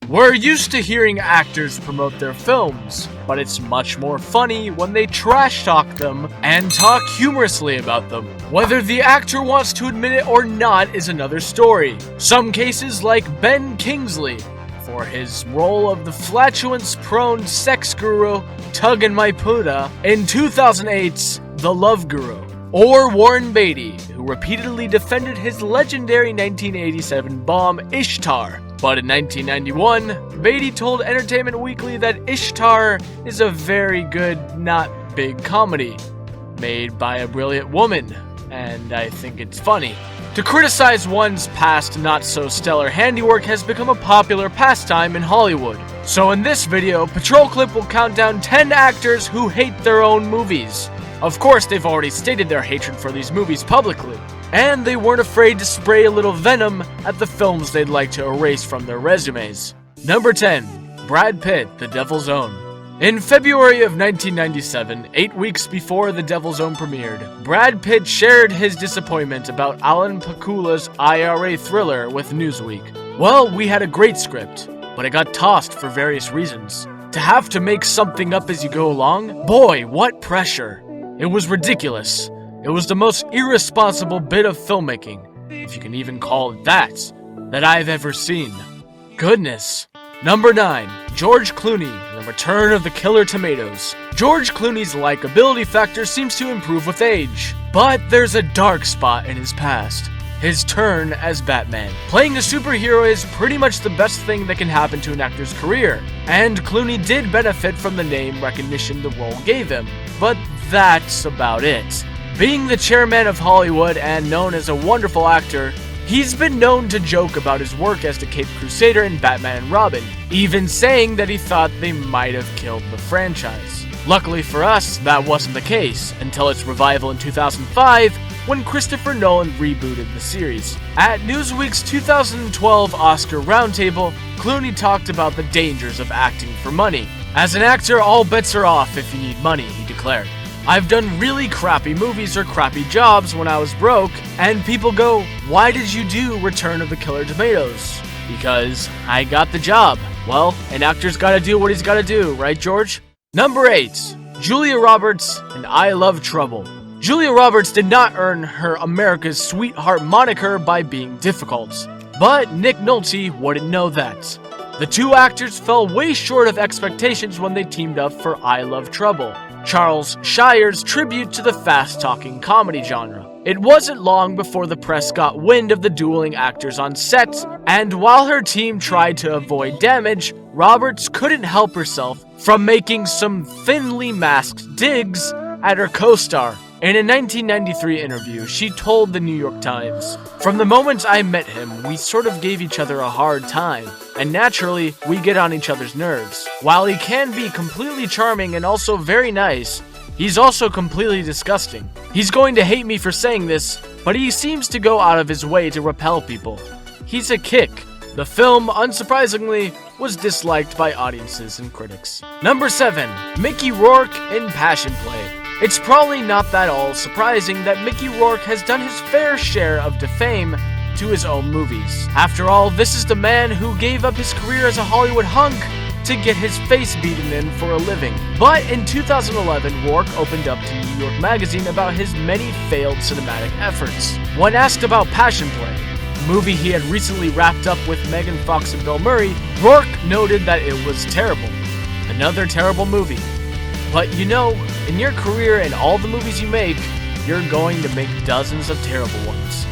We're used to hearing actors promote their films, but it's much more funny when they trash talk them and talk humorously about them. Whether the actor wants to admit it or not is another story. Some cases like Ben Kingsley, for his role of the flatulence-prone sex guru Tug and My Puda in 2008's The Love Guru. Or Warren Beatty, who repeatedly defended his legendary 1987 bomb Ishtar. But in 1991, Beatty told Entertainment Weekly that Ishtar is a very good, not big comedy, made by a brilliant woman, and I think it's funny. To criticize one's past not-so-stellar handiwork has become a popular pastime in Hollywood. So in this video, Patrol Clip will count down 10 actors who hate their own movies. Of course, they've already stated their hatred for these movies publicly, and they weren't afraid to spray a little venom at the films they'd like to erase from their resumes. Number 10. Brad Pitt, The Devil's Own. In February of 1997, 8 weeks before The Devil's Own premiered, Brad Pitt shared his disappointment about Alan Pakula's IRA thriller with Newsweek. Well, we had a great script, but it got tossed for various reasons. To have to make something up as you go along? Boy, what pressure. It was ridiculous. It was the most irresponsible bit of filmmaking, if you can even call it that I've ever seen. Goodness. Number 9. George Clooney, The Return of the Killer Tomatoes. George Clooney's likability factor seems to improve with age, but there's a dark spot in his past. His turn as Batman. Playing a superhero is pretty much the best thing that can happen to an actor's career, and Clooney did benefit from the name recognition the role gave him, but that's about it. Being the chairman of Hollywood and known as a wonderful actor, he's been known to joke about his work as the Caped Crusader in Batman and Robin, even saying that he thought they might have killed the franchise. Luckily for us, that wasn't the case, until its revival in 2005, when Christopher Nolan rebooted the series. At Newsweek's 2012 Oscar Roundtable, Clooney talked about the dangers of acting for money. As an actor, all bets are off if you need money, he declared. I've done really crappy movies or crappy jobs when I was broke, and people go, why did you do Return of the Killer Tomatoes? Because I got the job. Well, an actor's gotta do what he's gotta do, right, George? Number 8. Julia Roberts and I Love Trouble. Julia Roberts did not earn her America's Sweetheart moniker by being difficult, but Nick Nolte wouldn't know that. The two actors fell way short of expectations when they teamed up for I Love Trouble, Charles Shire's tribute to the fast-talking comedy genre. It wasn't long before the press got wind of the dueling actors on set, and while her team tried to avoid damage, Roberts couldn't help herself from making some thinly masked digs at her co-star. In a 1993 interview, she told the New York Times, "From the moment I met him, we sort of gave each other a hard time, and naturally, we get on each other's nerves. While he can be completely charming and also very nice, he's also completely disgusting. He's going to hate me for saying this, but he seems to go out of his way to repel people. He's a kick." The film, unsurprisingly, was disliked by audiences and critics. Number 7. Mickey Rourke in Passion Play. It's probably not that all surprising that Mickey Rourke has done his fair share of defame to his own movies. After all, this is the man who gave up his career as a Hollywood hunk to get his face beaten in for a living. But in 2011, Rourke opened up to New York Magazine about his many failed cinematic efforts. When asked about Passion Play, a movie he had recently wrapped up with Megan Fox and Bill Murray, Rourke noted that it was terrible. Another terrible movie. But you know, in your career and all the movies you make, you're going to make dozens of terrible ones.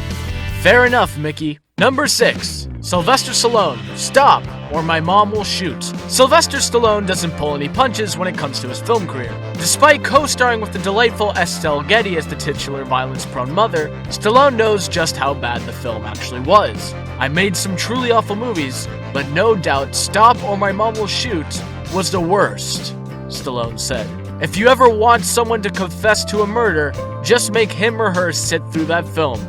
Fair enough, Mickey. Number 6. Sylvester Stallone, Stop, or My Mom Will Shoot. Sylvester Stallone doesn't pull any punches when it comes to his film career. Despite co-starring with the delightful Estelle Getty as the titular violence-prone mother, Stallone knows just how bad the film actually was. I made some truly awful movies, but no doubt Stop or My Mom Will Shoot was the worst, Stallone said. If you ever want someone to confess to a murder, just make him or her sit through that film.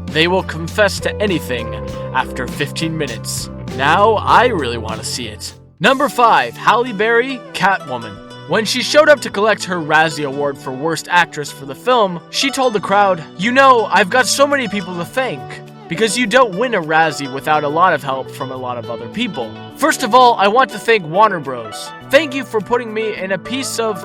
They will confess to anything after 15 minutes. Now, I really want to see it. Number 5. Halle Berry, Catwoman. When she showed up to collect her Razzie Award for Worst Actress for the film, she told the crowd, "You know, I've got so many people to thank. because you don't win a Razzie without a lot of help from a lot of other people. First of all, I want to thank Warner Bros. Thank you for putting me in a piece of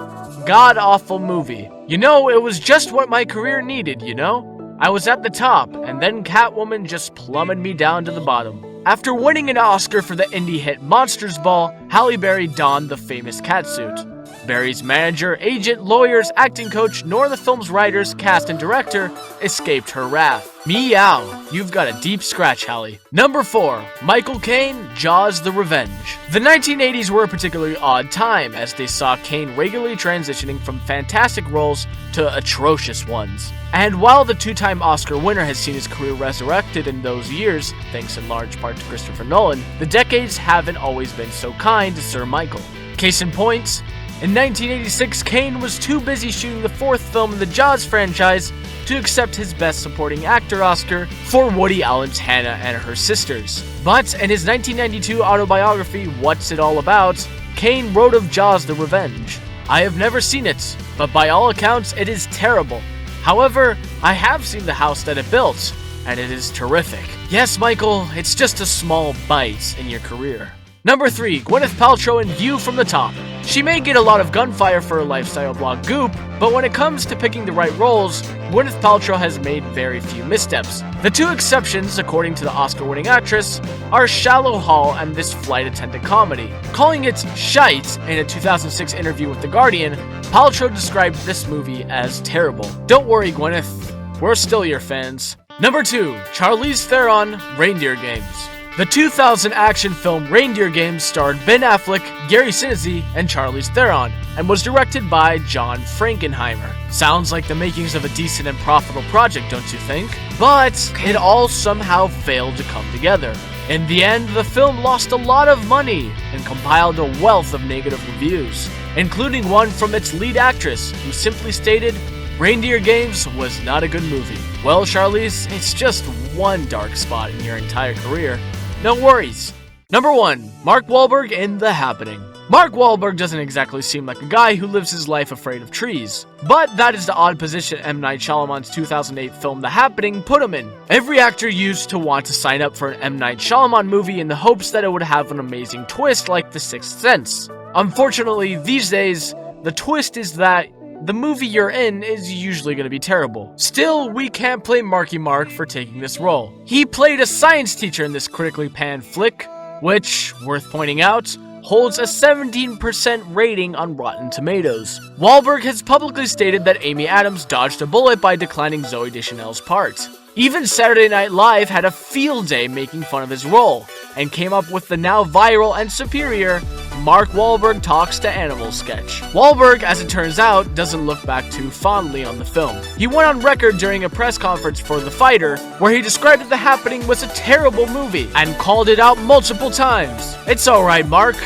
god-awful movie. You know, it was just what my career needed, you know? I was at the top, and then Catwoman just plummeted me down to the bottom. After winning an Oscar for the indie hit Monsters Ball, Halle Berry donned the famous catsuit. Berry's manager, agent, lawyers, acting coach, nor the film's writers, cast, and director escaped her wrath. Meow, you've got a deep scratch, Halle. Number 4. Michael Caine, Jaws: The Revenge. The 1980s were a particularly odd time, as they saw Caine regularly transitioning from fantastic roles to atrocious ones. And while the two-time Oscar winner has seen his career resurrected in those years, thanks in large part to Christopher Nolan, the decades haven't always been so kind to Sir Michael. Case in point, in 1986, Caine was too busy shooting the 4th film in the Jaws franchise to accept his Best Supporting Actor Oscar for Woody Allen's Hannah and Her Sisters. But in his 1992 autobiography, What's It All About?, Caine wrote of Jaws: The Revenge. I have never seen it, but by all accounts, it is terrible. However, I have seen the house that it built, and it is terrific. Yes, Michael, it's just a small bite in your career. Number 3. Gwyneth Paltrow in View from the Top. She may get a lot of gunfire for her lifestyle blog Goop, but when it comes to picking the right roles, Gwyneth Paltrow has made very few missteps. The 2 exceptions, according to the Oscar-winning actress, are Shallow Hall and this flight attendant comedy. Calling it shite in a 2006 interview with The Guardian, Paltrow described this movie as terrible. Don't worry, Gwyneth, we're still your fans. Number 2. CHARLIZE THERON, Reindeer Games. The 2000 action film Reindeer Games starred Ben Affleck, Gary Sinise, and Charlize Theron, and was directed by John Frankenheimer. Sounds like the makings of a decent and profitable project, don't you think? But it all somehow failed to come together. In the end, the film lost a lot of money and compiled a wealth of negative reviews, including one from its lead actress, who simply stated, "Reindeer Games was not a good movie." Well, Charlize, it's just one dark spot in your entire career. No worries. Number 1. Mark Wahlberg in The Happening. Mark Wahlberg doesn't exactly seem like a guy who lives his life afraid of trees. But that is the odd position M. Night Shyamalan's 2008 film The Happening put him in. Every actor used to want to sign up for an M. Night Shyamalan movie in the hopes that it would have an amazing twist like The Sixth Sense. Unfortunately, these days, the twist is that the movie you're in is usually going to be terrible. Still, we can't blame Marky Mark for taking this role. He played a science teacher in this critically panned flick, which, worth pointing out, holds a 17% rating on Rotten Tomatoes. Wahlberg has publicly stated that Amy Adams dodged a bullet by declining Zooey Deschanel's part. Even Saturday Night Live had a field day making fun of his role, and came up with the now viral and superior Mark Wahlberg Talks to Animals sketch. Wahlberg, as it turns out, doesn't look back too fondly on the film. He went on record during a press conference for The Fighter, where he described that The Happening was a terrible movie, and called it out multiple times. It's alright, Mark.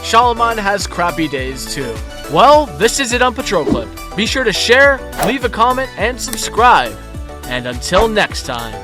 Shyamalan has crappy days too. Well, this is it on Patrol Clip. Be sure to share, leave a comment, and subscribe. And until next time.